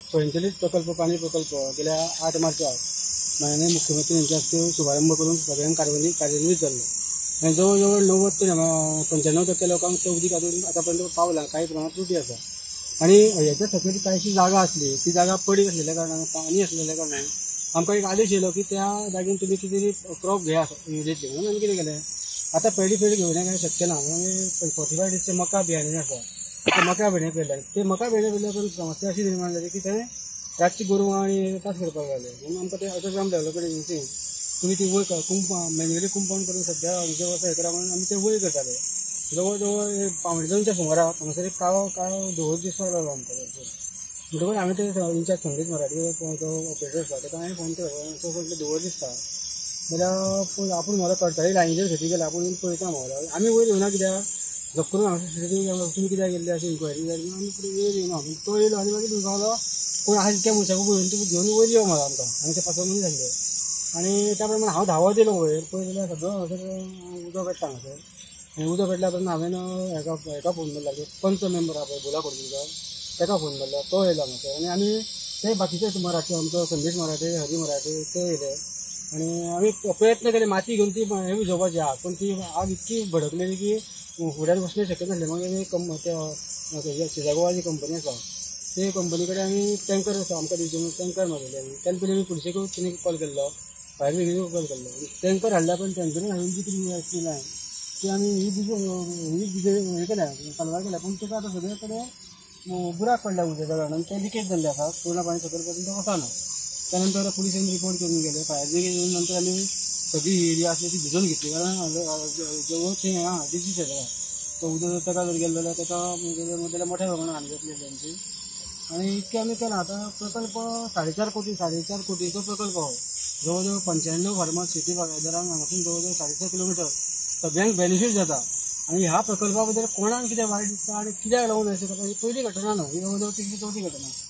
स्वयंचलित प्रकल्प पाणी प्रकल्प गेल्या 8 मार्चाक माननीय मुख्यमंत्री यांच्या हस्ते शुभारंभ करून सगळ्यांक कार्यान्वित जाल्लो आणि जवळजवळ 90 ते 95% लोकांक ते उदीक आतापर्यंत पावला. काही प्रमाणात त्रुटी आसा आणि ह्याच्या सकयल काहीशी जागा असली ती जागा पडीक असलेल्या कारणान पाणी असलेल्या कारणान आमकां एक आदेश येयलो की त्या जागेन तुम्ही कितें क्रॉप घेयात इमिडिएटली म्हणून आमी कितें केलें. आता पेडी घेवन काय शक्य ना आमी 45 डेजचे मका बियाणे आसा ते मका भेंडे पेरले. ते मका भेंडे पेरले पण समस्या अशी निर्माण जाली की ते रातची गोरवां आणि तास करपाक लागले म्हणून आमकां ते अंडरग्राउंड डेव्हलपमेंट एजन्सीन तुम्ही ती वयर मॅन्युअली कंपाऊंड करून सध्या आमच्या वर्सा हे करा म्हणून आमी ते वयर करताले. जवळजवळ 2:15च्या सुमाराक हांगासर एक काळो धुंवर दिसपाक लागलो आमकां. म्हणटकूच आमी ते इंचार्ज संदेश मराठी तो ऑपरेटर आसा ताका हांवें फोन केलो तो म्हटलं धुंवर दिसता जाल्यार आपूण म्हाका कळटाली लायनीचेर खटी गेला आपूण पळयता म्हाका आमी वयर येवना कित्याक जप करून हांगा सीसीटीव्ही तुमी कित्याक गेल्ले अशी इन्क्वायरी जाली आमी वयर येयना तो येयलो आनी मागीर तुमकां कोण आहा तितक्या मनशाक पळोवन तुमी घेवन वयर यो म्हाका आमकां आमी ते 5 मनीस जाल्ले आनी त्या प्रमाणे हांव धांवत येयलो वयर पळय जाल्यार सगळो हांगासर उदक पेट्टा हांगासर आनी उदक पेटल्या उपरांत हांवें हेका फोन मारला पंच मेंबर आहा पळय बोला कोडगुंजो ताका फोन मारला तो येयलो हांगासर आनी आमी ते बाकीचे मराठी आमचो संदेश मराठे हरी मराठे ते येयले आनी आमी प्रयत्न केले माती घेवन ती हे विझोवपाची आग पण ती आग इतकी भडकलेली की फुड्यान वचणें शक्य नासलें. मागीर शिजागोवाची कंपनी आसा ते कंपनी कडेन आमी टँकर आसा आमकां दिवचे म्हणून टँकर मागयले आमी तेन्ना पयलीं आमी पुलिशेक कॉल केल्लो फायर ब्रिगेडीक कॉल केल्लो टँकर हाडल्या पण टँकरीन हाडून जी कितें लायन ती आमी हे केल्या कालवार केल्या पण ताका आतां सगळे कडेन बुराक पडल्या उदकाच्या कारणान ते लिकेज जाल्ले आसा पूर्ण पाणी सकयल पर्यंत वचना. त्यानंतर पुलिसांनी रिपोर्ट करून गेले फायर ब्रिगेड येवन नंतर आमी सगळी एरिया असली ती भिजून घेतली कारण जवळ ते डिजीज येता तो उदक ताका जर गेलो जाल्यार ताका मोठ्या प्रमाणात हानी जातली त्यांची आणि इतके आमी केला. आता प्रकल्प 4.5 कोटीचो प्रकल्प हो जवळजवळ 95 फार्मर सिटी बागायतदारांक हांगासून जवळजवळ 6.5 किलोमिटर सगळ्यांक बेनिफीट जाता आणि ह्या प्रकल्पा बद्दल कोणाक कितें वायट दिसता आणि कित्याक लागून अशें करता ही पयली घटना न्हू ही जवळजवळ 3री 4थी घटना.